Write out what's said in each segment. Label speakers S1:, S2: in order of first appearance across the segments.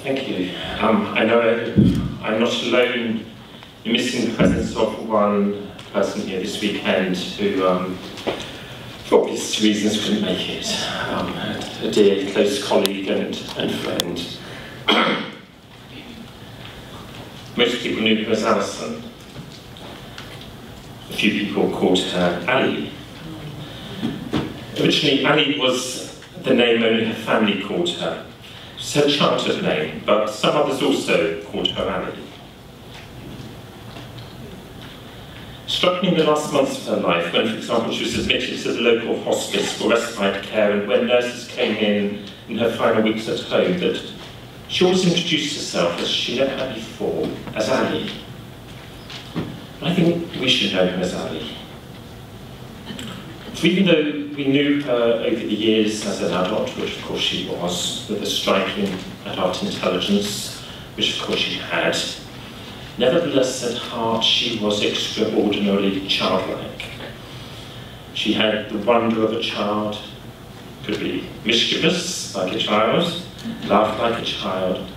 S1: Thank you. I know I'm not alone in missing the presence of one person here this weekend who, for obvious reasons, couldn't make it. A dear, close colleague and friend. Most people knew her as Alison. A few people called her Ali. Originally, Ali was the name only her family called her. It's her childhood name, but some others also called her Ali. It struck me in the last months of her life when, for example, she was admitted to the local hospice for respite care, and when nurses came in her final weeks at home, that she always introduced herself, as she never had before, as Ali. And I think we should know her as Ali. So even though we knew her over the years as an adult, which of course she was, with a striking adult intelligence, which of course she had, nevertheless at heart she was extraordinarily childlike. She had the wonder of a child, could be mischievous like a child, laughed like a child,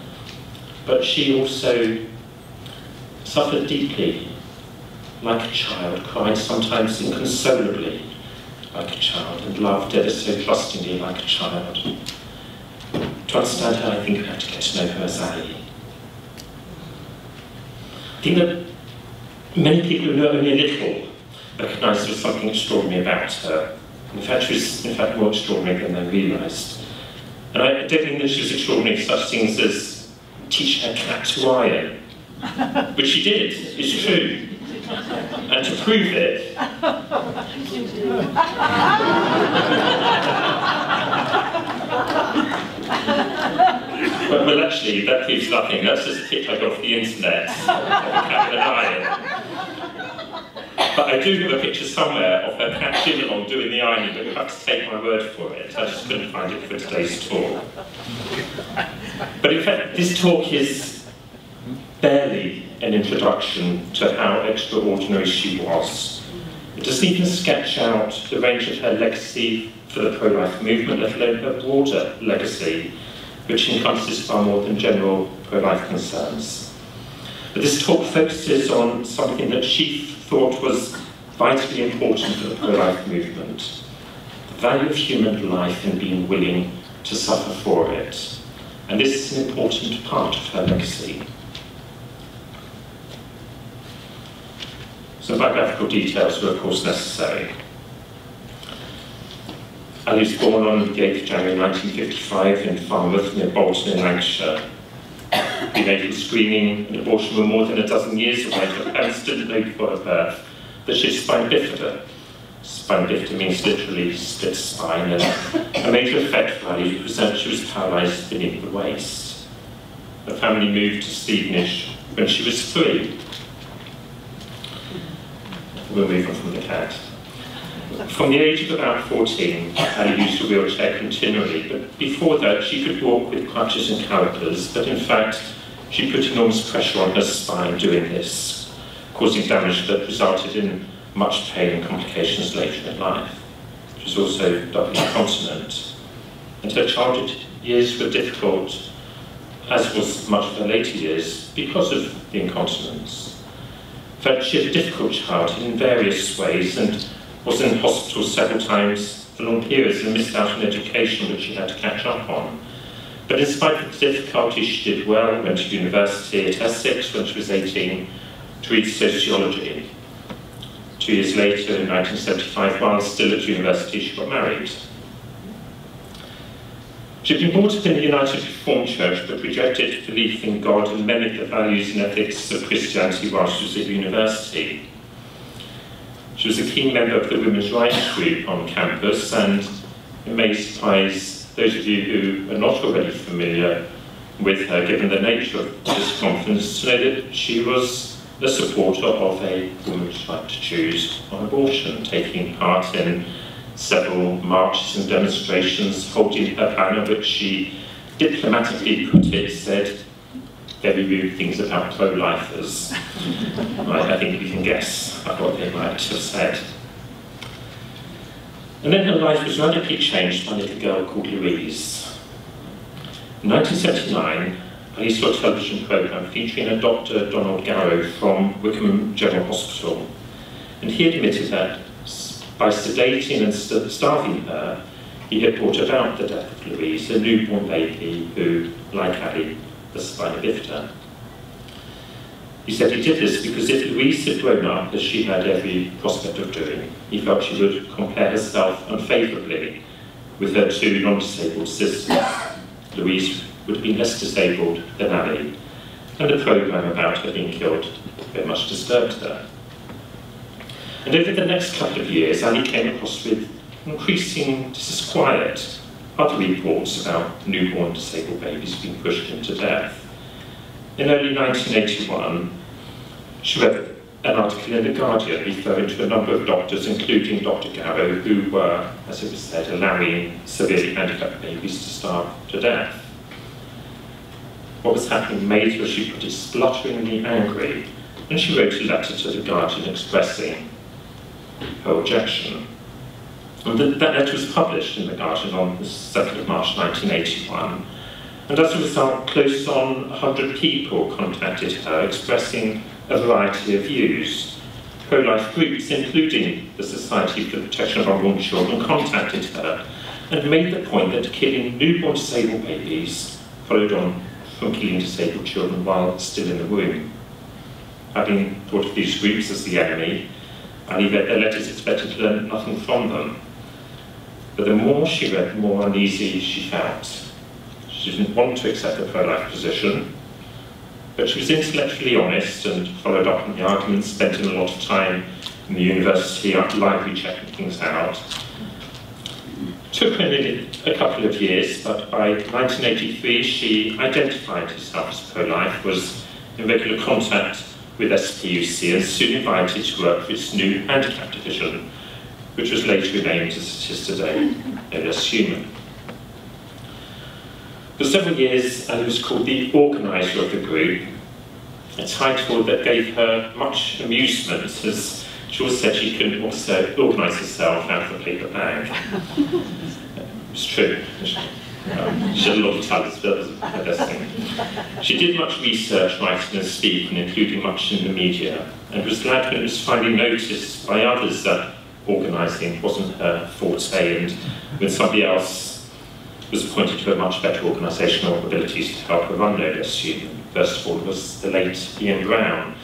S1: but she also suffered deeply like a child, cried sometimes inconsolably like a child, and loved ever so trustingly like a child. To understand her, I think we have to get to know her as Ali. I think that many people who know only a little recognise there was something extraordinary about her. In fact, she was more extraordinary than they realised. And I don't think that she was extraordinary in such things as teaching her cat to iron, which she did, it's true. And to prove it, well, actually, that proves nothing. That's just a tip I got off the internet of a cat with an iron. But I do have a picture somewhere of her cat Jimmy doing the ironing, but you'll have to take my word for it. I just couldn't find it for today's talk. But in fact, this talk is barely an introduction to how extraordinary she was. It doesn't even sketch out the range of her legacy for the pro-life movement, let alone her broader legacy, which encompasses far more than general pro-life concerns. But this talk focuses on something that she thought was vitally important for the pro-life movement: the value of human life and being willing to suffer for it. And this is an important part of her legacy. Some biographical details were of course necessary. Ali was born on the 8th of January 1955 in Falmouth, near Bolton in Lancashire. Prenatal screening and abortion were more than a dozen years away. Her parents didn't know before her birth that she had spina bifida. Spina bifida means literally split spine, and a major effect for Ali was that she was paralysed beneath the waist. Her family moved to Stevenage when she was 3. We'll move on from the cat. From the age of about 14, Ali used a wheelchair continually, but before that she could walk with crutches and calipers, but in fact she put enormous pressure on her spine doing this, causing damage that resulted in much pain and complications later in life. She was also doubly incontinent, and her childhood years were difficult, as was much of her later years, because of the incontinence. In fact, she had a difficult childhood in various ways and was in hospital several times for long periods and missed out on education which she had to catch up on. But in spite of the difficulties, she did well, went to university at Essex when she was 18 to read sociology. 2 years later, in 1975, while still at university, she got married. She had been brought up in the United Reformed Church, but rejected belief in God and many of the values and ethics of Christianity while she was at university. She was a keen member of the women's rights group on campus, and it may surprise those of you who are not already familiar with her, given the nature of this conference, to know that she was a supporter of a woman's right to choose on abortion, taking part in several marches and demonstrations, holding her banner, which she diplomatically put it, said very rude things about pro-lifers. I think we can guess what they might have said. And then her life was radically changed by a little girl called Louise. In 1979, he saw a television programme featuring a Dr. Donald Garrow from Wickham General Hospital, and he admitted that by sedating and starving her, he had brought about the death of Louise, a newborn baby who, like Ali, was spina bifida. He said he did this because if Louise had grown up, as she had every prospect of doing, he felt she would compare herself unfavourably with her two non-disabled sisters. Louise would have been less disabled than Ali, and the programme about her being killed very much disturbed her. And over the next couple of years, Ali came across with increasing disquiet other reports about newborn disabled babies being pushed into death. In early 1981, she read an article in The Guardian referring to a number of doctors, including Dr. Garrow, who were, as it was said, allowing severely handicapped babies to starve to death. What was happening made her, she put it, splutteringly angry, and she wrote a letter to The Guardian expressing her objection. And that letter was published in The Guardian on the 2nd of March 1981, and as a result, close on 100 people contacted her expressing a variety of views. Pro-life groups, including the Society for the Protection of Unborn Children, contacted her and made the point that killing newborn disabled babies followed on from killing disabled children while still in the womb. Having thought of these groups as the enemy, Ali read their letters expecting to learn nothing from them. But the more she read, the more uneasy she felt. She didn't want to accept the pro-life position, but she was intellectually honest and followed up on the arguments, spending a lot of time in the university library checking things out. It took her nearly a couple of years, but by 1983 she identified herself as pro-life, was in regular contact with SPUC, and soon invited to work for its new handicap division, which was later renamed as it is today, known as Human. For several years, Ali was called the organiser of the group, a title that gave her much amusement, as she always said she couldn't also organise herself out of a paper bag. It's true. She had a lot of talent, but that was her best thing. She did much research, writing and speaking, including much in the media, and was glad when it was finally noticed by others that organising wasn't her forte, and when somebody else was appointed to a much better organisational abilities to help her run No Less Human. First of all was the late Ian Brown,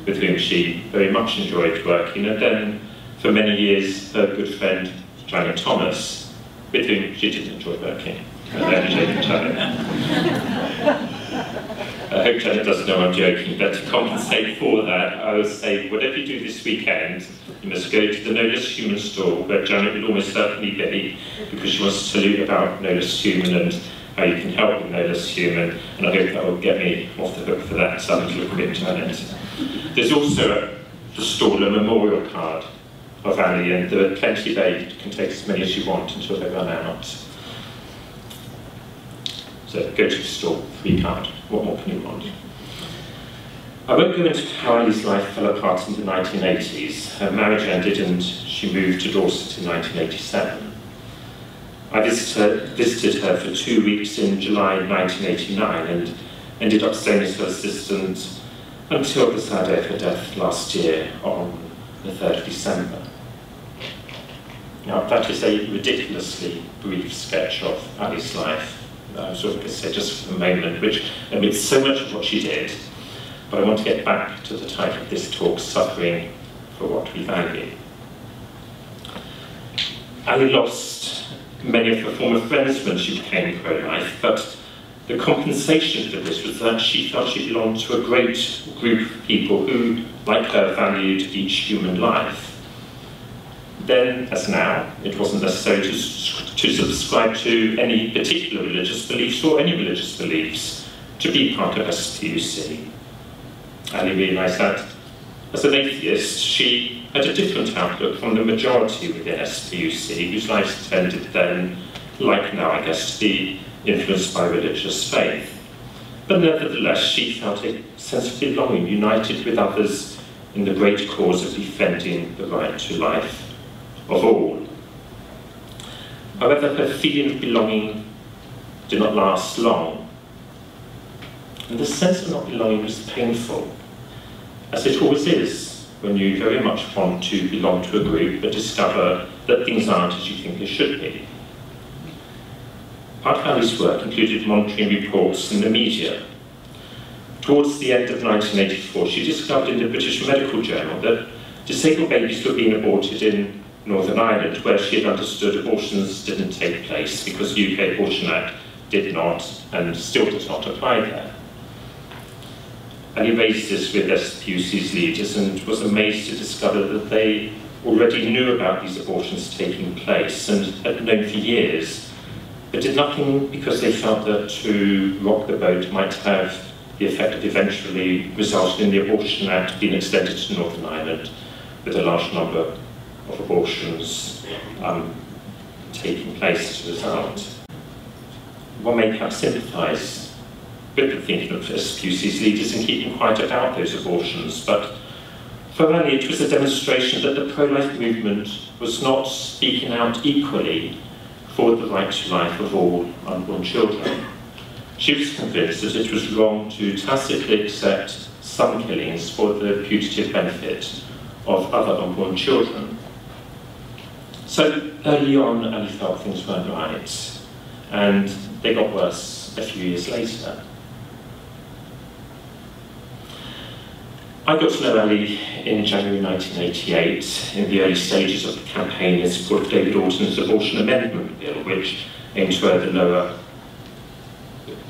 S1: with whom she very much enjoyed working, and then for many years her good friend Janet Thomas, with whom she did enjoy working. I hope Janet doesn't know I'm joking, but to compensate for that, I would say, whatever you do this weekend, you must go to the No Less Human store, where Janet will almost certainly be, because she wants to tell you about No Less Human and how you can help with No Less Human, and I hope that will get me off the hook for that, so I'm looking at Janet. There's also at the stall a memorial card of Ali, and there are plenty there. You can take as many as you want until they run out. So go to the store, free card. What more can you want? I won't go into how Ali's life fell apart in the 1980s. Her marriage ended and she moved to Dorset in 1987. I visited her for 2 weeks in July 1989 and ended up staying as her assistant until the sad day of her death last year on the 3rd of December. Now, that is a ridiculously brief sketch of Ali's life. I was sort of going to say just for the moment, which amidst so much of what she did, but I want to get back to the title of this talk, Suffering for What We Value. Ali lost many of her former friends when she became pro-life, but the compensation for this was that she felt she belonged to a great group of people who, like her, valued each human life. Then, as now, it wasn't necessary to subscribe to any particular religious beliefs or any religious beliefs to be part of SPUC. Ali realised that, as an atheist, she had a different outlook from the majority within SPUC, whose lives tended then, like now, I guess, to be influenced by religious faith. But nevertheless, she felt a sense of belonging, united with others in the great cause of defending the right to life of all. However, her feeling of belonging did not last long. And the sense of not belonging was painful, as it always is when you very much want to belong to a group but discover that things aren't as you think they should be. Part of Ali's work included monitoring reports in the media. Towards the end of 1984, she discovered in the British Medical Journal that disabled babies were being aborted in Northern Ireland, where she had understood abortions didn't take place because the UK Abortion Act did not and still does not apply there. Ali raised this with SPUC's leaders and was amazed to discover that they already knew about these abortions taking place and had known for years, but did nothing because they felt that to rock the boat might have the effect of eventually resulting in the Abortion Act being extended to Northern Ireland, with a large number of abortions taking place as a result. One may perhaps sympathise with the thinking of SPUC's leaders in keeping quiet about those abortions, but for Ali it was a demonstration that the pro-life movement was not speaking out equally for the right to life of all unborn children. She was convinced that it was wrong to tacitly accept some killings for the putative benefit of other unborn children. So early on, Ali felt things weren't right, and they got worse a few years later. I got to know Ali in January 1988 in the early stages of the campaign in support of David Orton's abortion amendment bill, which aimed to lower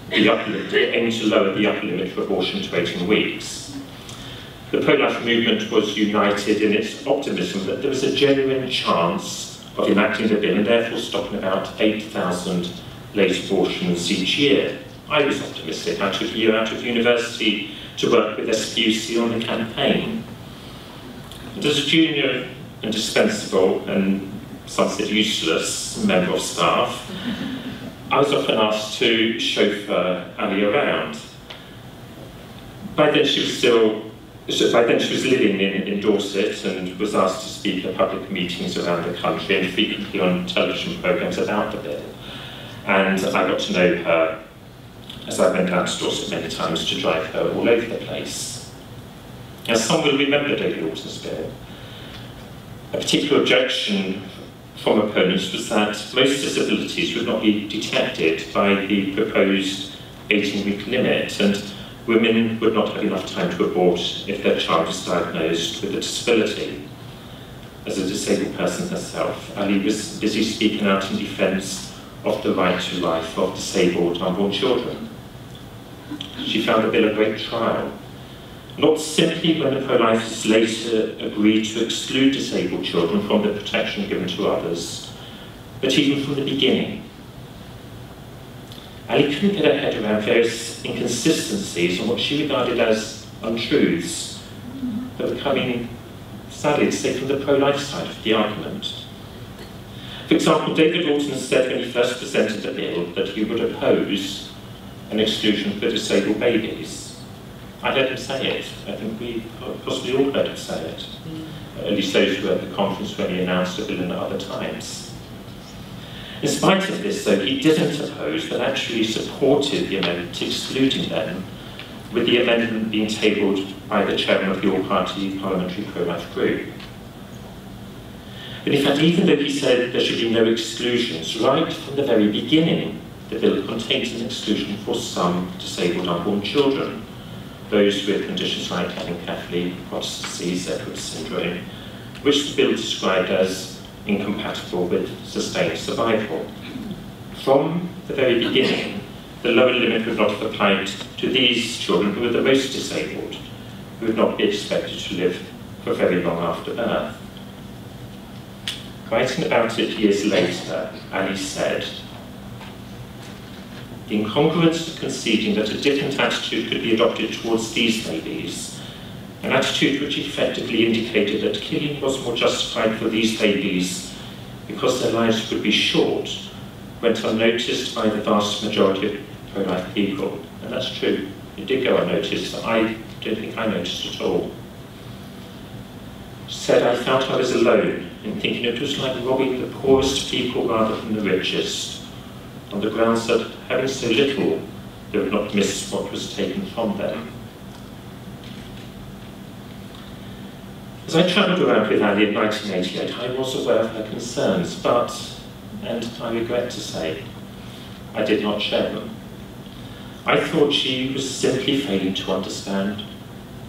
S1: the upper limit for abortion to 18 weeks. The pro-life movement was united in its optimism that there was a genuine chance of enacting the bill and therefore stopping about 8,000 late abortions each year. I was optimistic. I took a year out of university to work with SPUC on the campaign. And as a junior and dispensable and some said useless member of staff, I was often asked to chauffeur Ali around. By then she was living in Dorset and was asked to speak at public meetings around the country and frequently on television programmes about the bill. And I got to know her as I went out to Dorset many times to drive her all over the place. Now, some will remember David Orton's bill. A particular objection from opponents was that most disabilities would not be detected by the proposed 18-week limit, and women would not have enough time to abort if their child was diagnosed with a disability. As a disabled person herself, Ali was busy speaking out in defence of the right to life of disabled unborn children. She found the bill a great trial, not simply when the pro-lifers later agreed to exclude disabled children from the protection given to others, but even from the beginning. Ali couldn't get her head around various inconsistencies and what she regarded as untruths that were coming, sadly to say, from the pro-life side of the argument. For example, David Orton said when he first presented the bill that he would oppose an exclusion for disabled babies. I heard him say it. I think we possibly all heard him say it. At least those who were at the conference when he announced the bill and at other times. In spite of this, though, he didn't oppose, but actually supported the amendment excluding them, with the amendment being tabled by the chairman of the all-party parliamentary pro-life group. But in fact, even though he said there should be no exclusions, right from the very beginning, the bill contains an exclusion for some disabled unborn children, those with conditions like anencephaly, Potts disease, Edwards syndrome, which the bill described as incompatible with sustained survival. From the very beginning, the lower limit would not have applied to these children who were the most disabled, who would not be expected to live for very long after birth. Writing about it years later, Ali said, "The incongruence of conceding that a different attitude could be adopted towards these babies, an attitude which effectively indicated that killing was more justified for these babies because their lives would be short, went unnoticed by the vast majority of pro-life people." And that's true. It did go unnoticed. I don't think I noticed at all. She said, "I felt I was alone in thinking it was like robbing the poorest people rather than the richest, on the grounds that having so little they would not miss what was taken from them. As I travelled around with Ali in 1988, I was aware of her concerns, but, and I regret to say, I did not share them. I thought she was simply failing to understand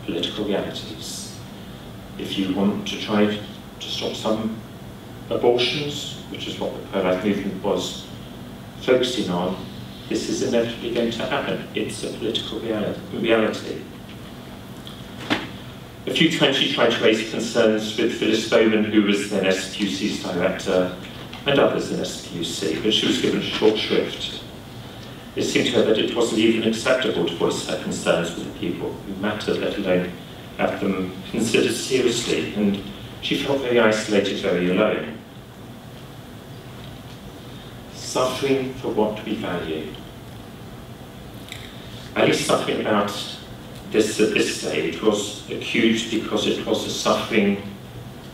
S1: political realities. If you want to try to stop some abortions, which is what the pro-life movement was focusing on, this is inevitably going to happen. It's a political reality. A few times she tried to raise concerns with Phyllis Bowman, who was then SPUC's director, and others in SPUC, but she was given short shrift. It seemed to her that it wasn't even acceptable to voice her concerns with the people who mattered, let alone have them considered seriously, and she felt very isolated, very alone. Suffering for what we value. Ali's suffering about this at this stage was acute because it was a suffering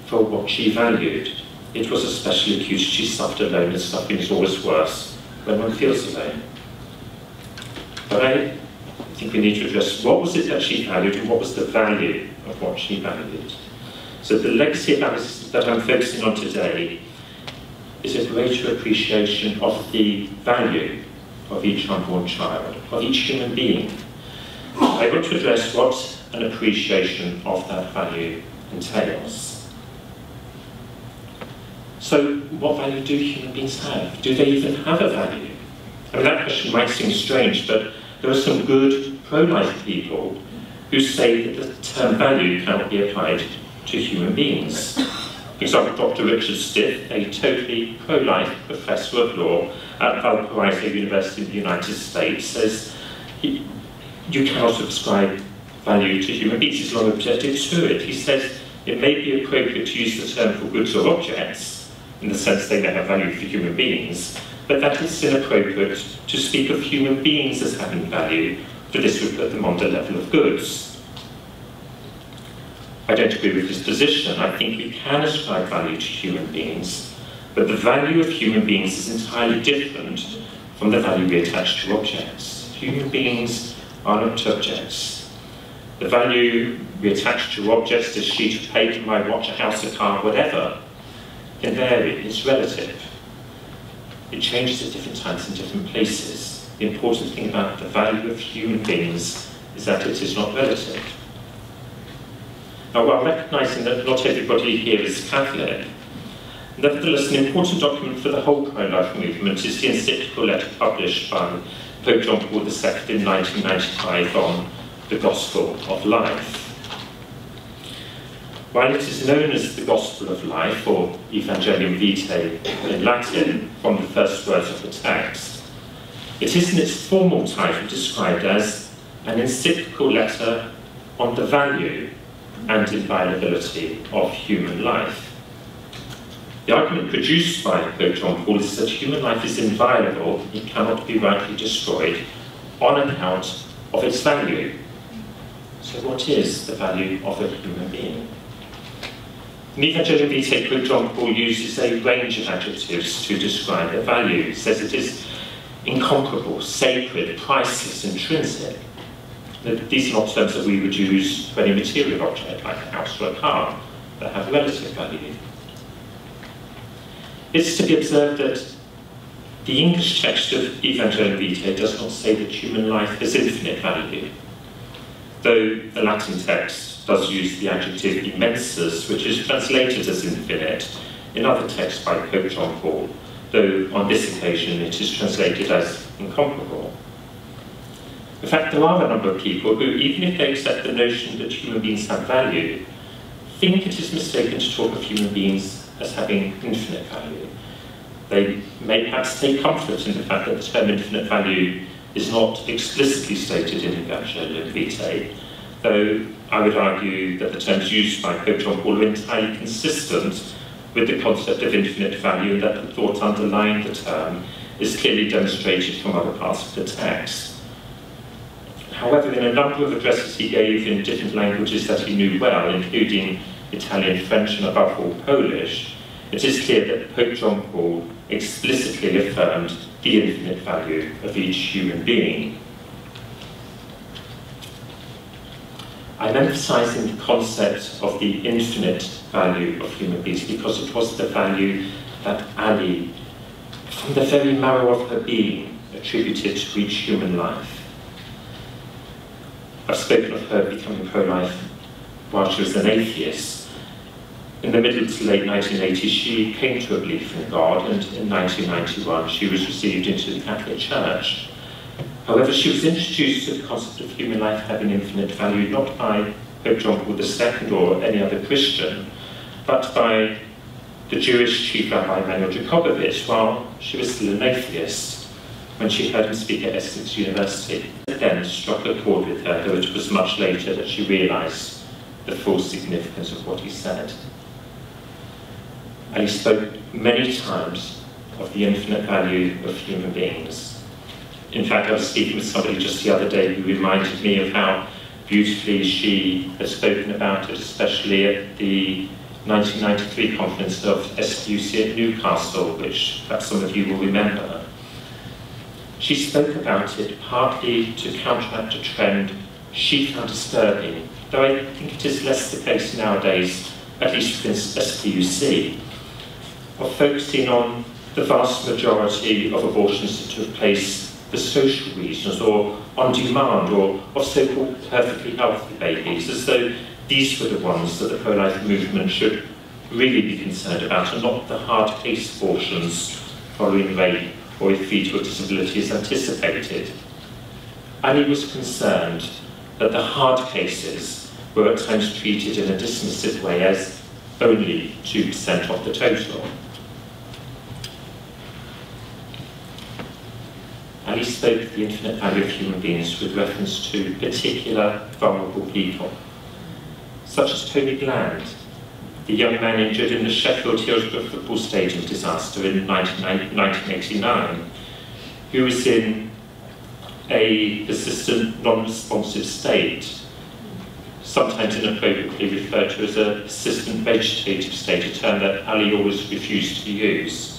S1: for what she valued. It was especially acute. She suffered alone, and suffering is always worse when one feels alone. But I think we need to address what was it that she valued and what was the value of what she valued. So the legacy analysis that I'm focusing on today is a greater appreciation of the value of each unborn child, of each human being. I want to address what an appreciation of that value entails. So, what value do human beings have? Do they even have a value? I mean, that question might seem strange, but there are some good pro-life people who say that the term value cannot be applied to human beings. For example, Dr. Richard Stiff, a totally pro-life professor of law at Valparaiso University in the United States, says you cannot ascribe value to human beings. He's long objected to it. He says it may be appropriate to use the term for goods or objects, in the sense they may have value for human beings, but that it's inappropriate to speak of human beings as having value, for this would put them on the level of goods. I don't agree with this position. I think we can ascribe value to human beings, but the value of human beings is entirely different from the value we attach to objects. Human beings are not objects. The value we attach to objects, a sheet of paper, my watch, a house, a car, whatever, can vary. It's relative. It changes at different times in different places. The important thing about the value of human beings is that it is not relative. Now, while recognising that not everybody here is Catholic, nevertheless, an important document for the whole pro-life movement is the encyclical letter published by Pope John Paul II in 1995 on the Gospel of Life. While it is known as the Gospel of Life, or Evangelium Vitae in Latin, from the first words of the text, it is in its formal title described as an encyclical letter on the value and inviolability of human life. The argument produced by Pope John Paul is that human life is inviolable, it cannot be rightly destroyed, on account of its value. So what is the value of a human being? In Evangelium Vitae, Pope John Paul uses a range of adjectives to describe the value. He says it is incomparable, sacred, priceless, intrinsic. These are not terms that we would use for any material object, like a house or a car, that have relative value. It's to be observed that the English text of Evangelium Vitae does not say that human life has infinite value, though the Latin text does use the adjective immensus, which is translated as infinite in other texts by Pope John Paul, though on this occasion it is translated as incomparable. In fact, there are a number of people who, even if they accept the notion that human beings have value, think it is mistaken to talk of human beings as having infinite value. They may perhaps take comfort in the fact that the term infinite value is not explicitly stated in Evangelium Vitae, though I would argue that the terms used by Pope John Paul are entirely consistent with the concept of infinite value, and that the thought underlying the term is clearly demonstrated from other parts of the text. However, in a number of addresses he gave in different languages that he knew well, including Italian, French, and above all Polish, it is clear that Pope John Paul explicitly affirmed the infinite value of each human being. I'm emphasising the concept of the infinite value of human beings because it was the value that Ali, from the very marrow of her being, attributed to each human life. I've spoken of her becoming pro-life while she was an atheist. In the middle to late 1980s, she came to a belief in God, and in 1991 she was received into the Catholic Church. However, she was introduced to the concept of human life having infinite value not by Pope John Paul II or any other Christian, but by the Jewish chief rabbi Emanuel Jacobowitz while she was still an atheist, when she heard him speak at Essex University. It then struck a chord with her, though it was much later that she realised the full significance of what he said. And he spoke many times of the infinite value of human beings. In fact, I was speaking with somebody just the other day who reminded me of how beautifully she had spoken about it, especially at the 1993 conference of SPUC at Newcastle, which perhaps some of you will remember. She spoke about it partly to counteract a trend she found disturbing, though I think it is less the case nowadays, at least within SPUC, of focusing on the vast majority of abortions that took place for social reasons or on demand or of so-called perfectly healthy babies, as though these were the ones that the pro-life movement should really be concerned about and not the hard case abortions following rape or if fetal disability is anticipated. Ali was concerned that the hard cases were at times treated in a dismissive way as only 2% of the total. Ali spoke of the infinite value of human beings with reference to particular vulnerable people, such as Tony Bland, the young man injured in the Sheffield Hillsborough football stadium disaster in 1989, who was in a persistent non-responsive state, sometimes inappropriately referred to as a persistent vegetative state, a term that Ali always refused to use.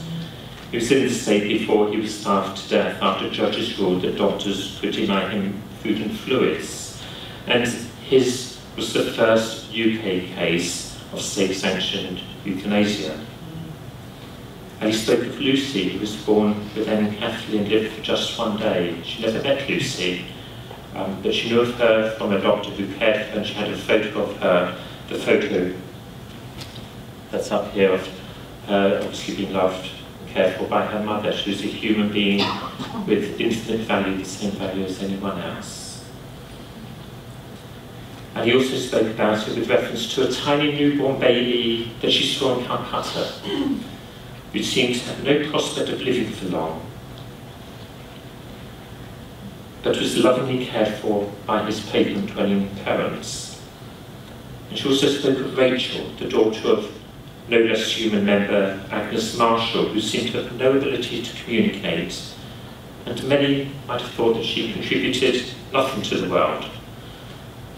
S1: He was in this state before he was starved to death after judges ruled that doctors could deny him food and fluids. And his was the first UK case of state-sanctioned euthanasia. And he spoke of Lucy, who was born with anencephaly and lived for just one day. She never met Lucy, but she knew of her from a doctor who cared for her, and she had a photo of her, the photo that's up here of her obviously being loved cared for by her mother. She was a human being with infinite value, the same value as anyone else. And he also spoke about it with reference to a tiny newborn baby that she saw in Calcutta, who seemed to have no prospect of living for long, but was lovingly cared for by his pavement-dwelling parents. And she also spoke of Rachel, the daughter of no less human member Agnes Marshall, who seemed to have no ability to communicate, and many might have thought that she contributed nothing to the world,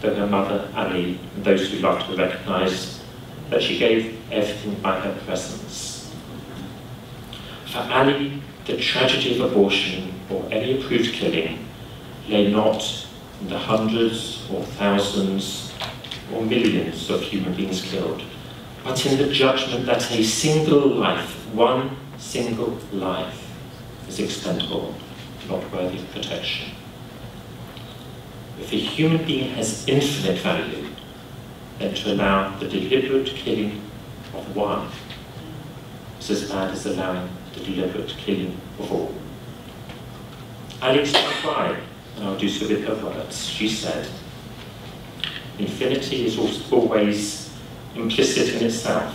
S1: though her mother, Ali, and those who loved her recognised that she gave everything by her presence. For Ali, the tragedy of abortion, or any approved killing, lay not in the hundreds or thousands or millions of human beings killed, but in the judgment that a single life, one single life, is expendable, not worthy of protection. If a human being has infinite value, then to allow the deliberate killing of one is as bad as allowing the deliberate killing of all. Ali explained why, and I'll do so with her words. She said, "Infinity is always implicit in itself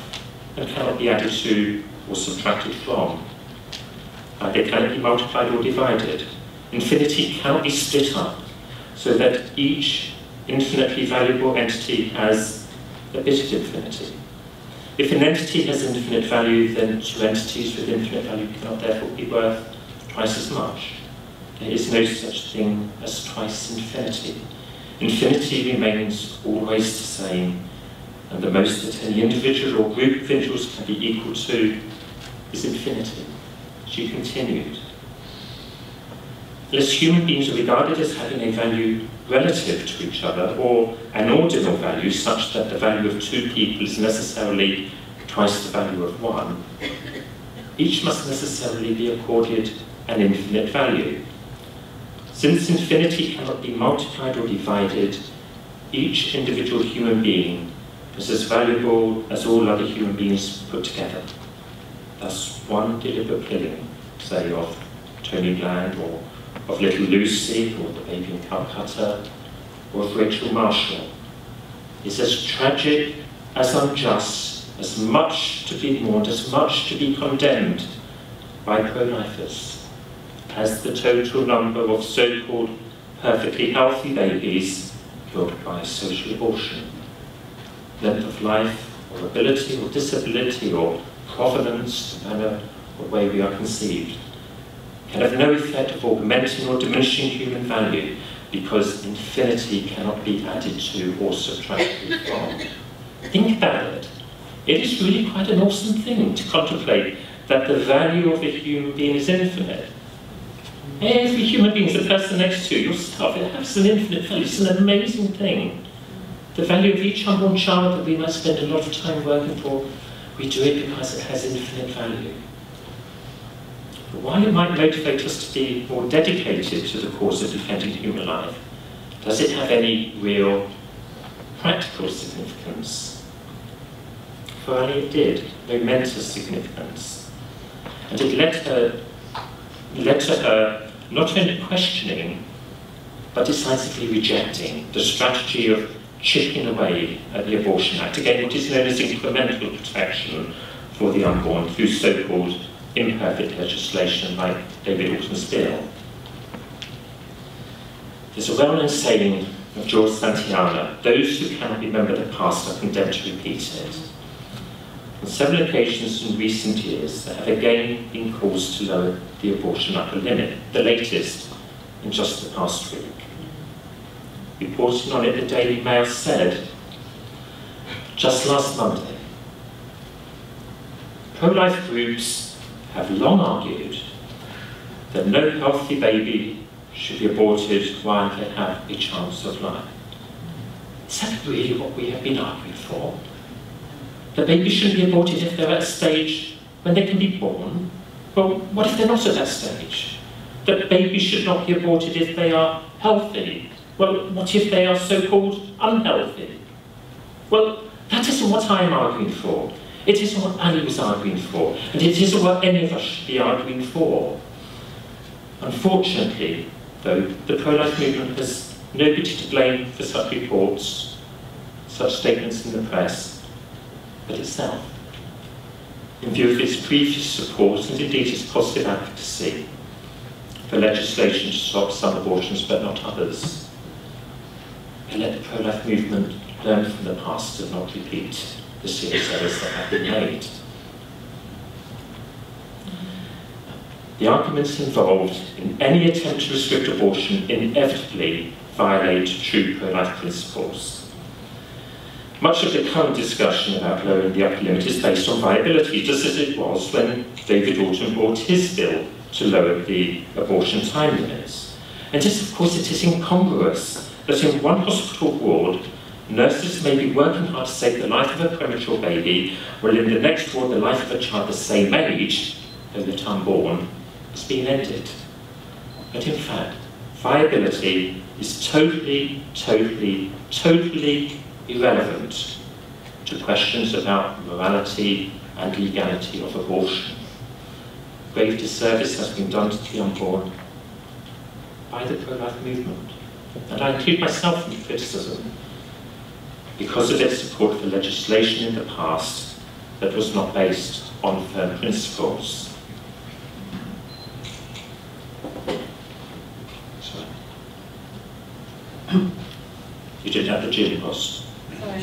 S1: and cannot be added to or subtracted from. It cannot be multiplied or divided. Infinity cannot be split up so that each infinitely valuable entity has a bit of infinity. If an entity has infinite value, then two entities with infinite value cannot therefore be worth twice as much. There is no such thing as twice infinity. Infinity remains always the same, and the most that any individual or group of individuals can be equal to is infinity." She continued, unless human beings are regarded as having a value relative to each other, or an ordinal value such that the value of two people is necessarily twice the value of one, each must necessarily be accorded an infinite value. Since infinity cannot be multiplied or divided, each individual human being is as valuable as all other human beings put together. Thus, one deliberate killing, say of Tony Bland, or of little Lucy, or the baby in Calcutta, or of Rachel Marshall, is as tragic, as unjust, as much to be mourned, as much to be condemned by pro-lifers as the total number of so-called perfectly healthy babies killed by social abortion. Length of life, or ability, or disability, or provenance, the manner or way we are conceived, can have no effect of augmenting or diminishing human value, because infinity cannot be added to or subtracted from. Think about it. It is really quite an awesome thing to contemplate that the value of a human being is infinite. Every human being is the person next to you, yourself. It has an infinite value. It's an amazing thing. The value of each unborn child that we might spend a lot of time working for, we do it because it has infinite value. But while it might motivate us to be more dedicated to the cause of defending human life, does it have any real practical significance? For Ali it did, momentous significance. And it led to her not only questioning, but decisively rejecting the strategy of chipping away at the Abortion Act, again what is known as incremental protection for the unborn through so-called imperfect legislation like David Alton's bill. There's a well-known saying of George Santayana: those who cannot remember the past are condemned to repeat it. On several occasions in recent years, there have again been calls to lower the abortion upper limit, the latest in just the past week. Reporting on it, the Daily Mail said, just last Monday, pro-life groups have long argued that no healthy baby should be aborted while they have a chance of life. Is that really what we have been arguing for? That babies shouldn't be aborted if they're at a stage when they can be born? Well, what if they're not at that stage? That babies should not be aborted if they are healthy? Well, what if they are so-called unhealthy? Well, that isn't what I'm arguing for. It isn't what Ali was arguing for, and it isn't what any of us should be arguing for. Unfortunately, though, the pro-life movement has nobody to blame for such reports, such statements in the press, but itself. In view of its previous support and indeed its positive advocacy for legislation to stop some abortions but not others, and let the pro-life movement learn from the past and not repeat the serious errors that have been made. The arguments involved in any attempt to restrict abortion inevitably violate true pro-life principles. Much of the current discussion about lowering the upper limit is based on viability, just as it was when David Alton brought his bill to lower the abortion time limits. And just, of course, it is incongruous that in one hospital ward, nurses may be working hard to save the life of a premature baby, while in the next ward, the life of a child the same age, though yet unborn, is being ended. But in fact, viability is totally irrelevant to questions about morality and legality of abortion. Grave disservice has been done to the unborn by the pro-life movement. And I include myself in the criticism because of its support for legislation in the past that was not based on firm principles. Sorry. You didn't have the gym post.
S2: Sorry.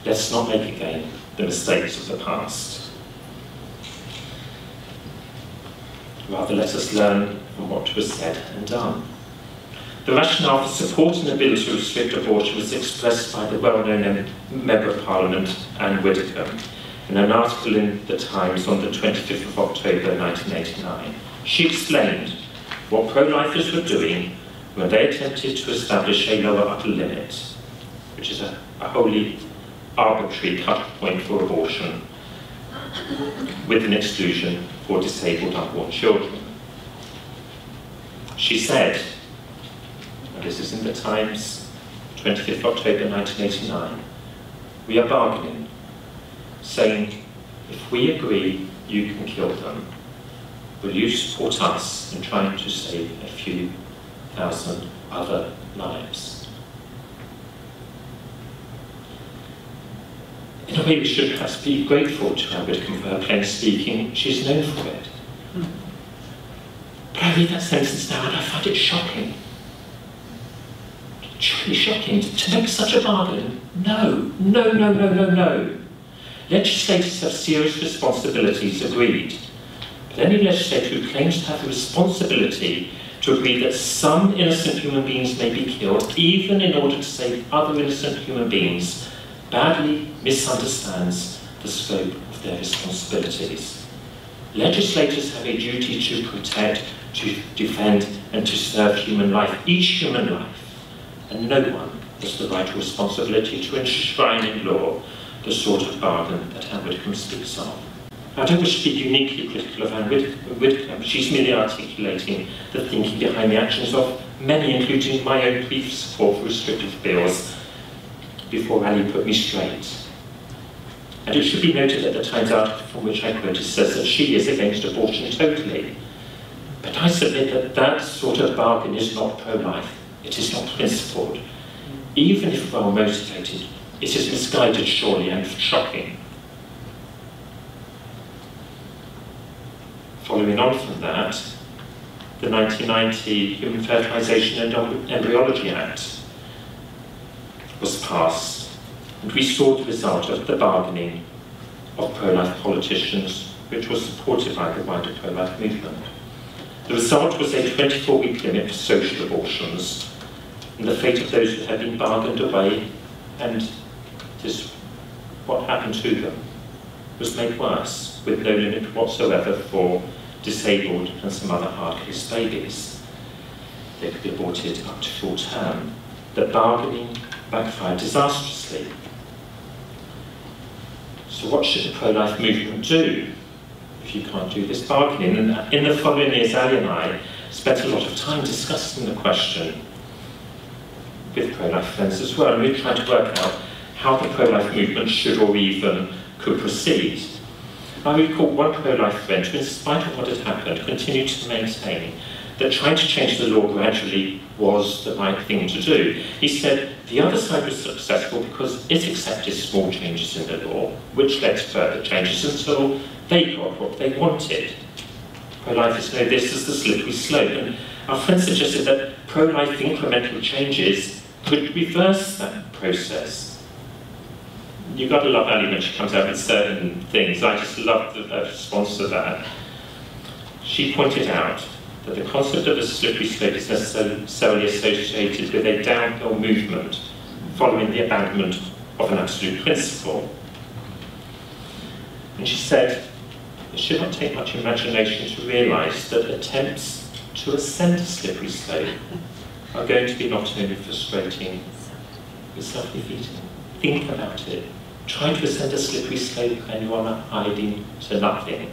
S1: Let's not make again the mistakes of the past. Rather, let us learn from what was said and done. The rationale for supporting the bill to restrict abortion was expressed by the well-known Member of Parliament, Anne Widdecombe, in an article in The Times on the 25th of October 1989. She explained what pro-lifers were doing when they attempted to establish a lower upper limit, which is a wholly arbitrary cut-off point for abortion, with an exclusion for disabled unborn children. She said, and this is in The Times, 25th October 1989, "We are bargaining, saying, if we agree you can kill them, will you support us in trying to save a few thousand other lives?" In a way, we should perhaps be grateful to Anne Whitcomb for her plain speaking. She's known for it. But I read that sentence now and I find it shocking. Truly shocking. To make such a bargain? No, no, no, no, no, no. Legislators have serious responsibilities, agreed. But any legislator who claims to have the responsibility to agree that some innocent human beings may be killed, even in order to save other innocent human beings, badly misunderstands the scope of their responsibilities. Legislators have a duty to protect, to defend, and to serve human life, each human life, and no one has the right or responsibility to enshrine in law the sort of bargain that Anne Whitcomb speaks of. I don't wish to be uniquely critical of Anne Whitcomb. She's merely articulating the thinking behind the actions of many, including my own brief support for restrictive bills, before Ali put me straight. And it should be noted that the Times article from which I quoted says that she is against abortion totally. But I submit that that sort of bargain is not pro-life. It is not principled. Even if well motivated, it is misguided, surely, and shocking. Following on from that, the 1990 Human Fertilisation and Embryology Act was passed, and we saw the result of the bargaining of pro-life politicians, which was supported by the wider pro-life movement. The result was a 24-week limit for social abortions, and the fate of those who had been bargained away, and this, what happened to them, was made worse, with no limit whatsoever for disabled and some other hard-case babies. They could be aborted up to full term. The bargaining backfired disastrously. So what should the pro-life movement do if you can't do this bargaining? And in the following years, Ali and I spent a lot of time discussing the question with pro-life friends as well, and we tried to work out how the pro-life movement should or even could proceed. I recall one pro-life friend who, in spite of what had happened, continued to maintain that trying to change the law gradually was the right thing to do. He said the other side was successful because it accepted small changes in the law, which led to further changes until they got what they wanted. Pro-lifers know this as the slippery slope, and our friend suggested that pro-life incremental changes could reverse that process. You've got to love Ali when she comes out with certain things. I just loved the response to that. She pointed out that the concept of a slippery slope is necessarily associated with a downhill movement following the abandonment of an absolute principle. And she said, it should not take much imagination to realise that attempts to ascend a slippery slope are going to be not only frustrating, but self-defeating. Think about it. Trying to ascend a slippery slope and you are hiding to nothing.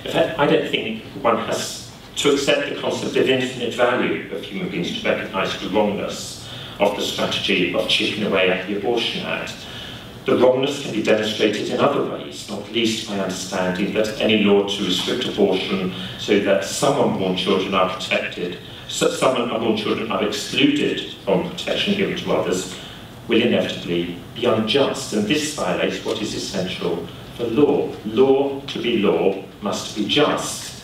S1: In fact, I don't think one has to accept the concept of infinite value of human beings to recognise the wrongness of the strategy of chipping away at the Abortion Act. The wrongness can be demonstrated in other ways, not least by understanding that any law to restrict abortion so that some unborn children are protected, some unborn children are excluded from protection given to others, will inevitably be unjust, and this violates what is essential for law. Law, to be law, must be just.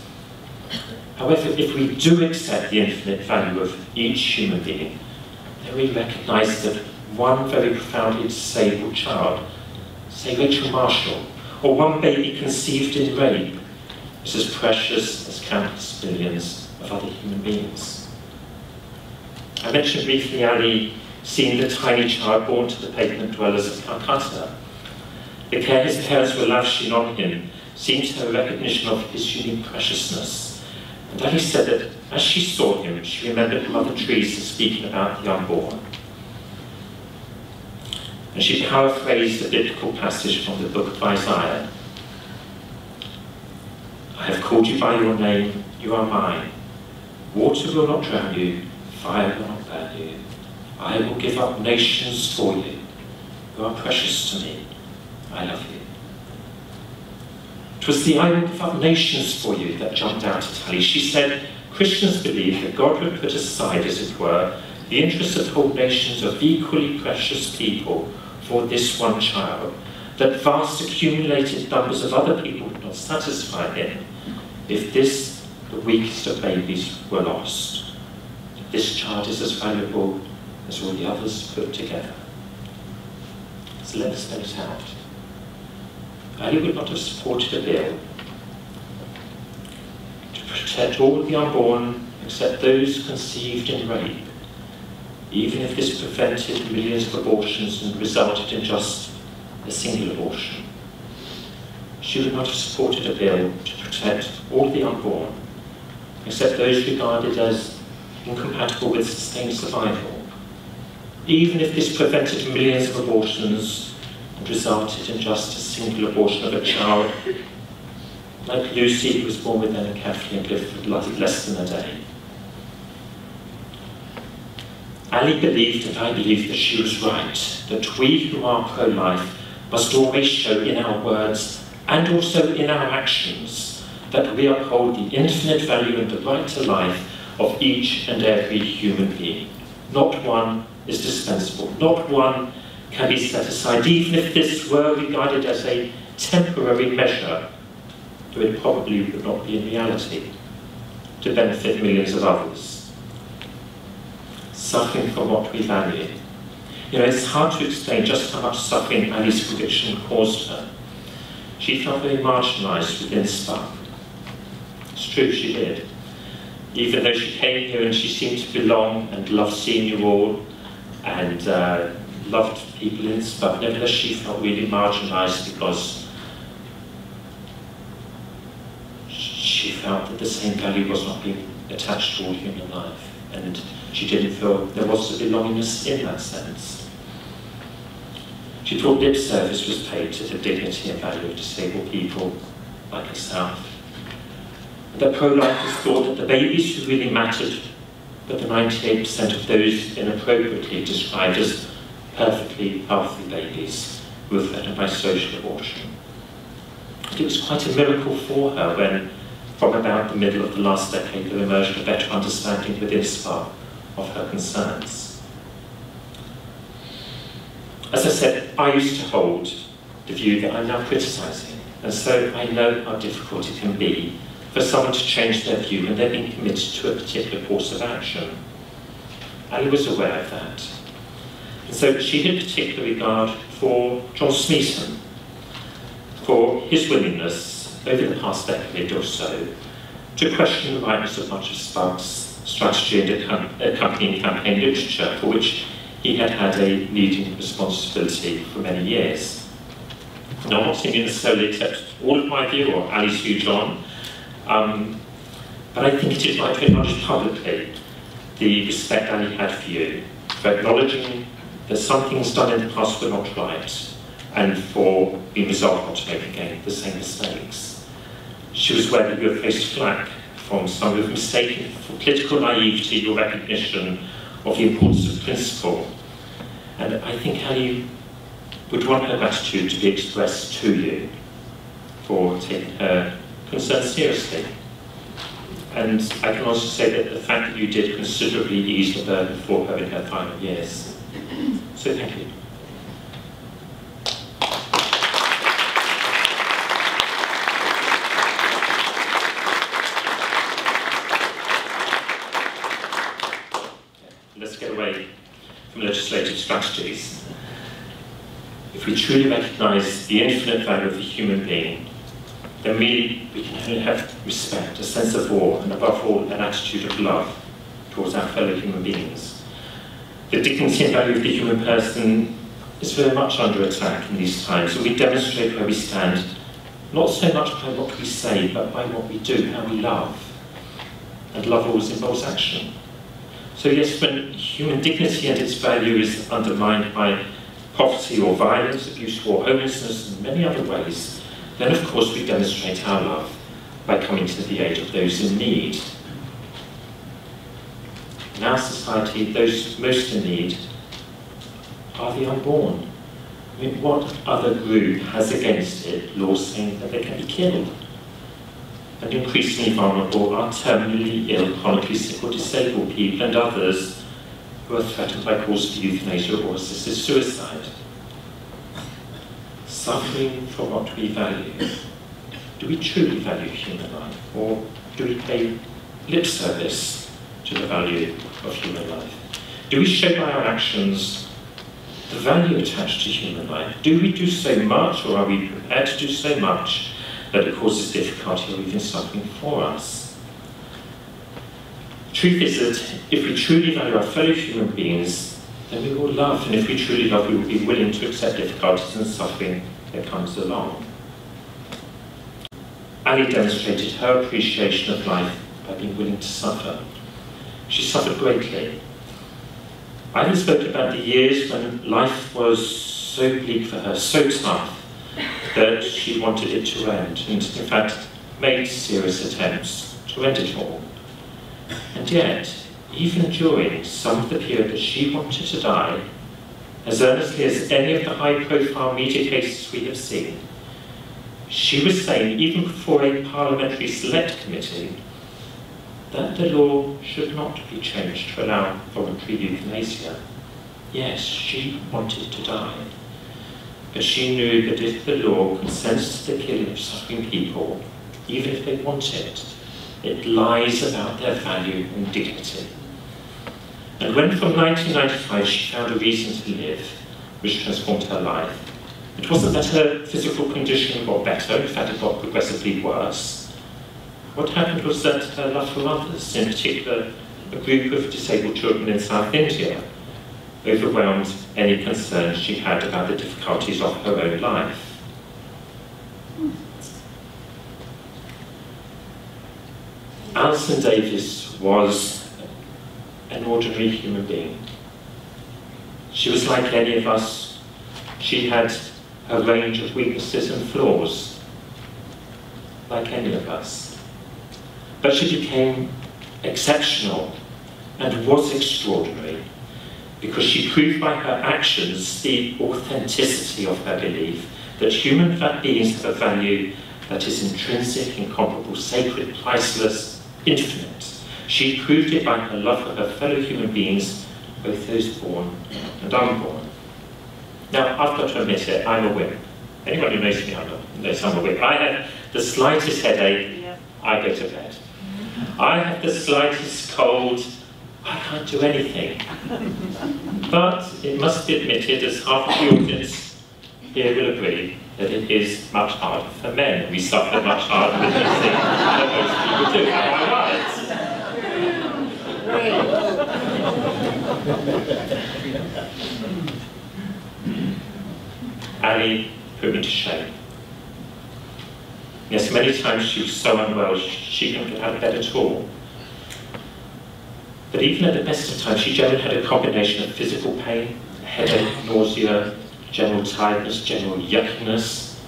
S1: However, if we do accept the infinite value of each human being, then we recognise that one very profoundly disabled child, say Rachel Marshall, or one baby conceived in rape, is as precious as countless billions of other human beings. I mentioned briefly, Ali, seeing the tiny child born to the pavement dwellers of Calcutta. The care his parents were lavishing on him seemed to her recognition of his unique preciousness. And Ali said that as she saw him, she remembered Mother Teresa speaking about the unborn. And she paraphrased a biblical passage from the book of Isaiah. I have called you by your name, you are mine. Water will not drown you, fire will not burn you. I will give up nations for you. You are precious to me. I love you. It was the I will give up nations for you that jumped out at Ali. She said, Christians believe that God would put aside, as it were, the interests of whole nations of equally precious people for this one child, that vast accumulated numbers of other people would not satisfy him if this, the weakest of babies, were lost. This child is as valuable as all the others put together. So let us spell it out. Ali would not have supported a bill to protect all the unborn except those conceived in rape, even if this prevented millions of abortions and resulted in just a single abortion. She would not have supported a bill to protect all the unborn, except those regarded as incompatible with sustained survival, even if this prevented millions of abortions and resulted in just a single abortion of a child, like Lucy, who was born with anencephaly and lived for less than a day. Ali believed, and I believe, that she was right, that we who are pro-life must always show in our words and also in our actions that we uphold the infinite value and the right to life of each and every human being. Not one is dispensable, not one can be set aside, even if this were regarded as a temporary measure, though it probably would not be in reality, to benefit millions of others. Suffering for what we value. You know, it's hard to explain just how much suffering Ali's conviction caused her. She felt very marginalised within SPUC. It's true, she did. Even though she came here and she seemed to belong and loved seeing you all and loved people in SPUC, nevertheless she felt really marginalised because she felt that the same value was not being attached to all human life, and she didn't feel there was a belongingness in that sense. She thought lip service was paid to the dignity and value of disabled people like herself. That pro-lifers thought that the babies who really mattered, but the 98% of those inappropriately described as perfectly healthy babies who were threatened by social abortion. And it was quite a miracle for her when, from about the middle of the last decade, there emerged a better understanding within SPUC of her concerns. As I said, I used to hold the view that I'm now criticising, and so I know how difficult it can be for someone to change their view when they've been committed to a particular course of action. Ali was aware of that. And so she had particular regard for John Smeaton, for his willingness over the past decade or so to question the rightness of much of SPUC's strategy and accompanying campaign literature, for which he had had a leading responsibility for many years. Now, I'm not saying you necessarily accept all of my view or Ali's view, John, but I think it is right to acknowledge publicly the respect Ali had for you, for acknowledging that some things done in the past were not right, and for being resolved not to make again the same mistakes. She was aware that you were faced flack from some who have mistaken for political naivety your recognition of the importance of principle. And I think Ali would want her gratitude to be expressed to you for taking her concerns seriously. And I can also say that the fact that you did considerably ease the burden for her in her final years. So thank you. Let's get away from legislative strategies. If we truly recognise the infinite value of the human being, then we can only have respect, a sense of awe, and above all, an attitude of love towards our fellow human beings. The dignity and value of the human person is very much under attack in these times, and we demonstrate where we stand, not so much by what we say, but by what we do, how we love. And love always involves action. So yes, when human dignity and its value is undermined by poverty or violence, abuse or homelessness and many other ways, then of course we demonstrate our love by coming to the aid of those in need. In our society, those most in need are the unborn. I mean, what other group has against it laws saying that they can be killed? And increasingly vulnerable are terminally ill, chronically sick or disabled people and others who are threatened by calls for euthanasia or assisted suicide. Suffering for what we value. Do we truly value human life, or do we pay lip service to the value of human life? Do we show by our actions the value attached to human life? Do we do so much, or are we prepared to do so much that it causes difficulty or even suffering for us? The truth is that if we truly value our fellow human beings, then we will love, and if we truly love, we will be willing to accept difficulties and suffering that comes along. Ali demonstrated her appreciation of life by being willing to suffer. She suffered greatly. Ali spoke about the years when life was so bleak for her, so tough, that she wanted it to end, and in fact made serious attempts to end it all. And yet, even during some of the period that she wanted to die, as earnestly as any of the high-profile media cases we have seen, she was saying, even before a parliamentary select committee, that the law should not be changed to allow voluntary euthanasia. Yes, she wanted to die, but she knew that if the law consents to the killing of suffering people, even if they want it, it lies about their value and dignity. And when from 1995 she found a reason to live, which transformed her life, it wasn't that her physical condition got better, in fact it got progressively worse. What happened was that her love for others, in particular a group of disabled children in South India, overwhelmed any concerns she had about the difficulties of her own life. Alison Davis was an ordinary human being. She was like any of us. She had a range of weaknesses and flaws, like any of us. But she became exceptional and was extraordinary because she proved by her actions the authenticity of her belief that human beings have a value that is intrinsic, incomparable, sacred, priceless, infinite. She proved it by her love for her fellow human beings, both those born and unborn. Now, I've got to admit it, I'm a wimp. Anyone who knows me knows I'm a wimp. I have the slightest headache, I go to bed. I have the slightest cold, I can't do anything. But it must be admitted, as half of the audience here will agree, that it is much harder for men. We suffer much harder with these things than most people do. Am I right? Ali put me to shame. Yes, many times she was so unwell, she couldn't get out of bed at all. But even at the best of times, she generally had a combination of physical pain, headache, nausea, general tiredness, general yuckiness,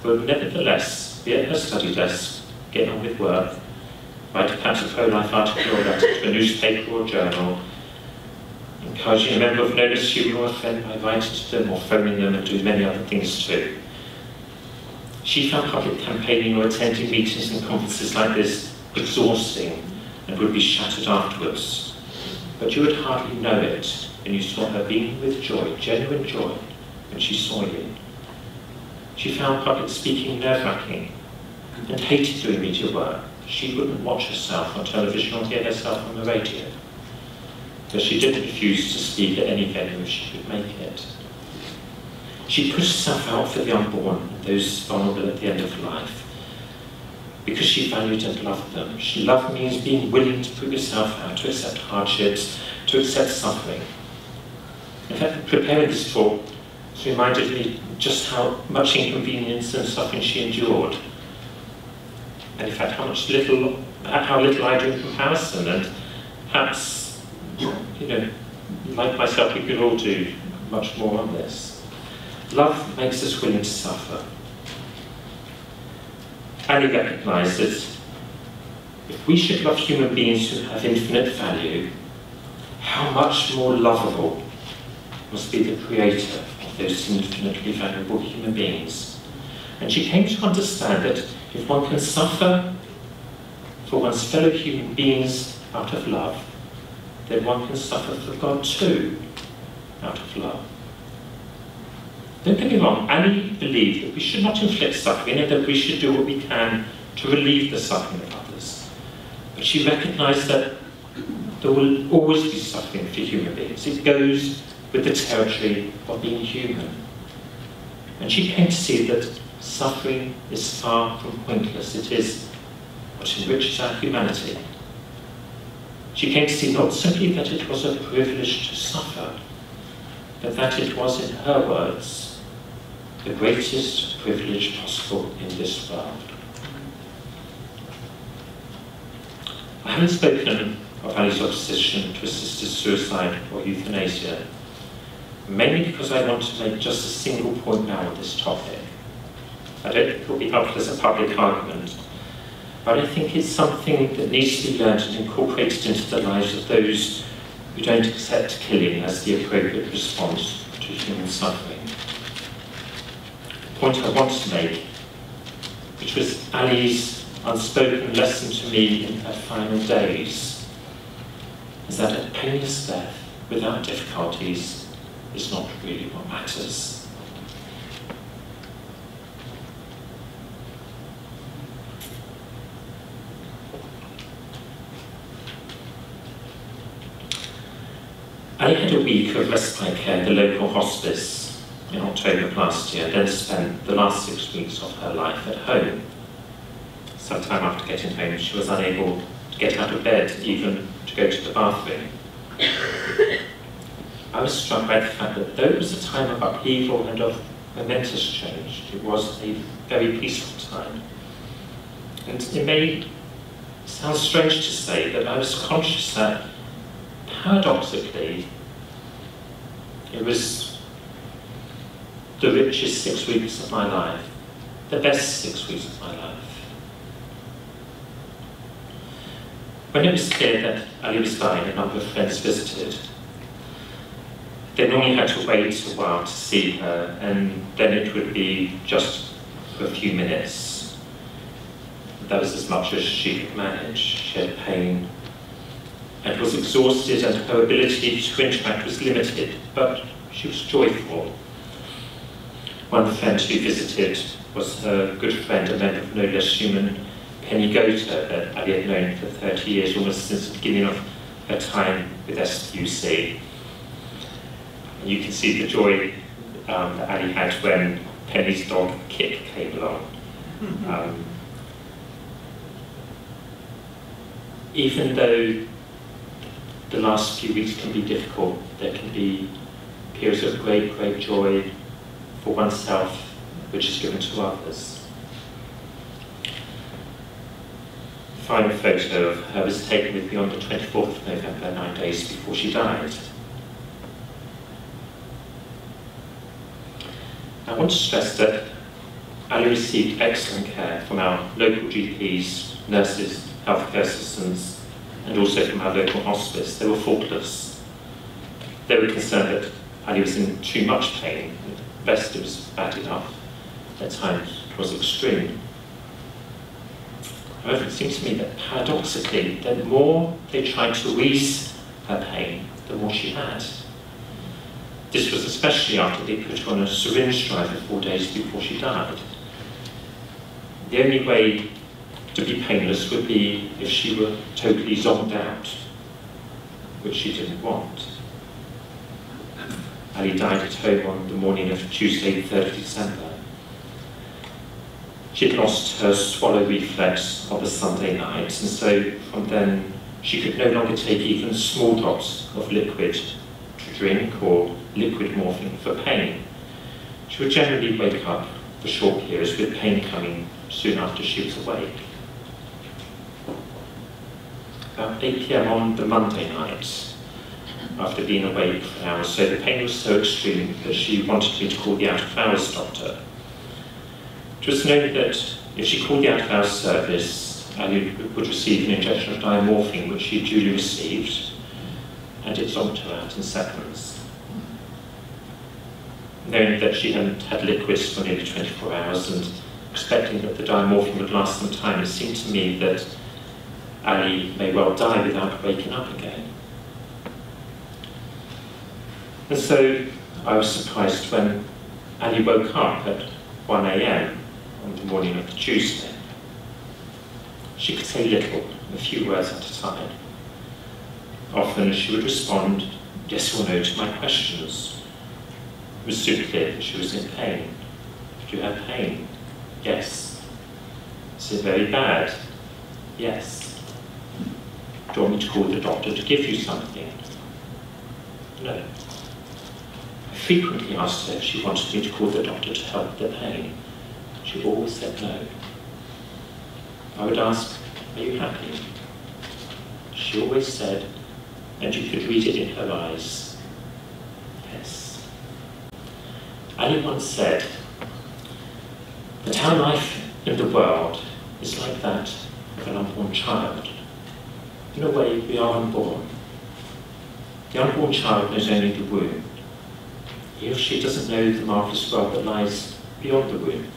S1: but nevertheless, be at her study desk, get on with work, write perhaps a pro-life article or letter to a newspaper or journal, encouraging a member of known as human or a friend by writing to them or phoning them and doing many other things too. She found public campaigning or attending meetings and conferences like this exhausting and would be shattered afterwards. But you would hardly know it when you saw her beaming with joy, genuine joy, when she saw you. She found public speaking nerve-wracking and hated doing media work. She wouldn't watch herself on television or hear herself on the radio. But she didn't refuse to speak at any venue if she could make it. She pushed herself out for the unborn and those vulnerable at the end of life because she valued and loved them. Love means being willing to put yourself out, to accept hardships, to accept suffering. In fact, preparing this talk reminded me just how much inconvenience and suffering she endured. And in fact, how little I do in comparison, and perhaps, like myself, we could all do much more on this. Love makes us willing to suffer. Annie recognised that if we should love human beings who have infinite value, how much more lovable must be the creator of those infinitely valuable human beings. And she came to understand that if one can suffer for one's fellow human beings out of love, then one can suffer for God too, out of love. Don't get me wrong, Annie believed that we should not inflict suffering and that we should do what we can to relieve the suffering of others. But she recognised that there will always be suffering for human beings. It goes with the territory of being human. And she came to see that suffering is far from pointless. It is what enriches our humanity. She came to see not simply that it was a privilege to suffer, but that it was, in her words, the greatest privilege possible in this world. I haven't spoken of Annie's opposition to assisted suicide or euthanasia, mainly because I want to make just a single point now on this topic. I don't think it will be helpful as a public argument, but I think it's something that needs to be learned and incorporated into the lives of those who don't accept killing as the appropriate response to human suffering. The point I want to make, which was Annie's unspoken lesson to me in her final days, is that a painless death without difficulties is not really what matters. Annie had a week of respite care in the local hospice in October of last year, and then spent the last 6 weeks of her life at home. Sometime after getting home, she was unable to get out of bed, even to go to the bathroom. I was struck by the fact that though it was a time of upheaval and of momentous change, it was a very peaceful time. And it may sound strange to say that I was conscious that, paradoxically, it was the richest 6 weeks of my life, the best 6 weeks of my life. When it was clear that Ali was dying, a number of friends visited. They normally had to wait a while to see her, and then it would be just for a few minutes. That was as much as she could manage. She had pain and was exhausted, and her ability to interact was limited, but she was joyful. One friend who visited was her good friend, a member of No Less Human, Penny Gota, that Ali had known for 30 years, almost since the beginning of her time with SPUC. And you can see the joy that Ali had when Penny's dog Kip came along. Even though the last few weeks can be difficult, there can be periods of great, great joy for oneself, which is given to others. The final photo of her was taken with me on the 24th of November, 9 days before she died. I want to stress that Ali received excellent care from our local GPs, nurses, healthcare assistants, and also from our local hospice. They were faultless. They were concerned that Ali was in too much pain. At best, it was bad enough. At times, it was extreme. However, it seems to me that paradoxically, the more they tried to ease her pain, the more she had. This was especially after they put her on a syringe drive 4 days before she died. The only way to be painless would be if she were totally zonked out, which she didn't want. Ali died at home on the morning of Tuesday, 3rd of December. She had lost her swallow reflex on the Sunday night, and so from then she could no longer take even small drops of liquid to drink or liquid morphine for pain. She would generally wake up for short periods with pain coming soon after she was awake. About 8 p.m. on the Monday night, after being awake for an hour or so, the pain was so extreme that she wanted me to call the out-of-hours doctor. It was known that if she called the out-of-hours service, Ali would receive an injection of diamorphine, which she duly received, and it zonked her out in seconds. Knowing that she hadn't had liquids for nearly 24 hours and expecting that the diamorphine would last some time, it seemed to me that Ali may well die without waking up again. And so I was surprised when Ali woke up at 1 a.m. on the morning of the Tuesday. She could say little, a few words at a time. Often she would respond yes or no to my questions. It was soon clear that she was in pain. Do you have pain? Yes. Is it very bad? Yes. Do you want me to call the doctor to give you something? No. I frequently asked her if she wanted me to call the doctor to help the pain. She always said no. I would ask, are you happy? She always said, and you could read it in her eyes, yes. Ali once said that our life in the world is like that of an unborn child. In a way, we are unborn. The unborn child knows only the womb. He or she doesn't know the marvelous world that lies beyond the womb.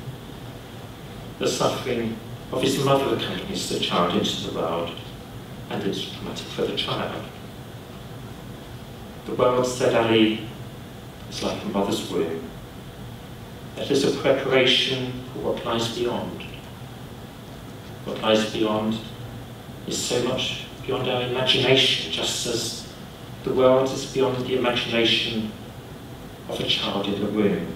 S1: The suffering of his mother accompanies the child into the world, and it's traumatic for the child. The world, said Ali, is like a mother's womb. That is a preparation for what lies beyond. What lies beyond is so much beyond our imagination, just as the world is beyond the imagination of a child in the womb.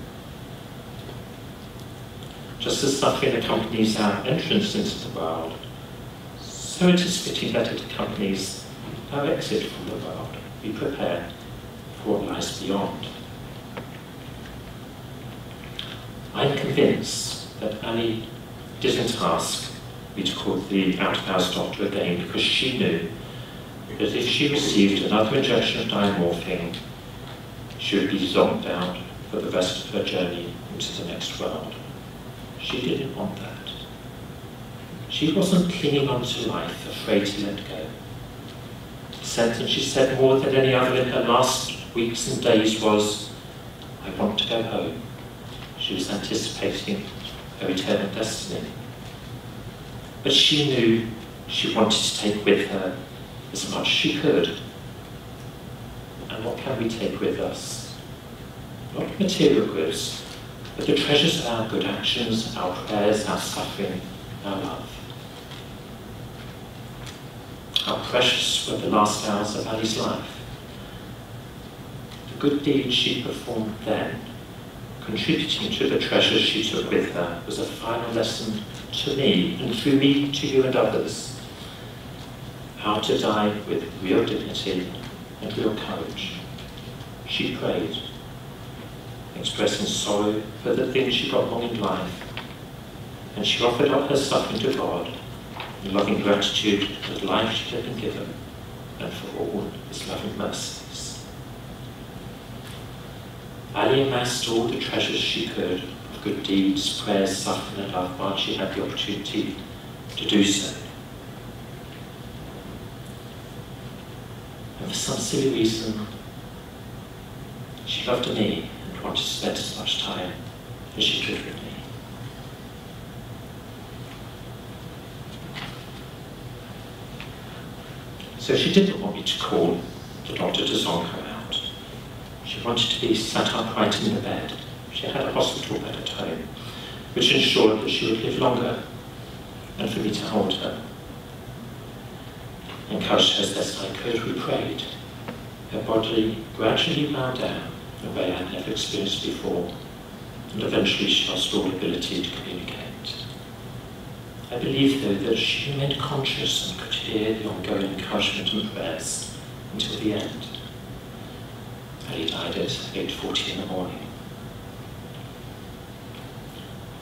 S1: Just as suffering accompanies our entrance into the world, so it is fitting that it accompanies our exit from the world. We prepare for what lies beyond. I'm convinced that Annie didn't ask me to call the out-of-hours doctor again because she knew that if she received another injection of diamorphine, she would be zonked out for the rest of her journey into the next world. She didn't want that. She wasn't clinging on to life, afraid to let go. The sentence she said more than any other in her last weeks and days was, I want to go home. She was anticipating her eternal destiny. But she knew she wanted to take with her as much as she could. And what can we take with us? Not material goods, but the treasures of our good actions, our prayers, our suffering, our love. How precious were the last hours of Ali's life. The good deeds she performed then, contributing to the treasures she took with her, was a final lesson to me, and through me to you and others, how to die with real dignity and real courage. She prayed, expressing sorrow for the things she got wrong in life, and she offered up her suffering to God in loving gratitude for the life she had been given and for all his loving mercies. Ali amassed all the treasures she could of good deeds, prayers, suffering and love while she had the opportunity to do so. And for some silly reason, she loved me and wanted to spend as much time as she could with me. So she didn't want me to call the doctor to zonk her out. She wanted to be sat upright in the bed. She had a hospital bed at home, which ensured that she would live longer, and for me to hold her. Encouraged her as best I could, we prayed. Her body gradually wound down in a way I had never experienced before, and eventually she lost all ability to communicate. I believe, though, that she remained conscious and could hear the ongoing encouragement and prayers until the end. Ali died at 8:40 in the morning.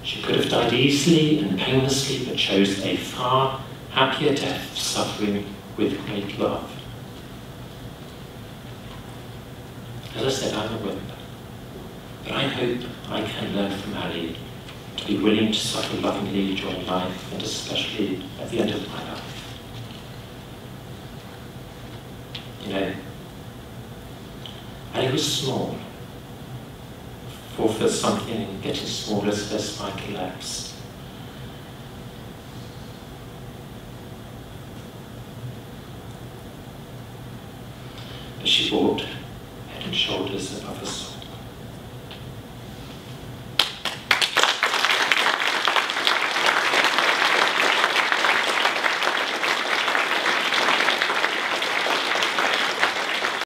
S1: She could have died easily and painlessly, but chose a far happier death, suffering with great love. As I said, I'm a wimp, but I hope I can learn from Ali to be willing to suffer lovingly during life, and especially at the end of my life. You know, Ali was small. 4 something and getting smaller as her spine collapsed. As she walked, head and shoulders above us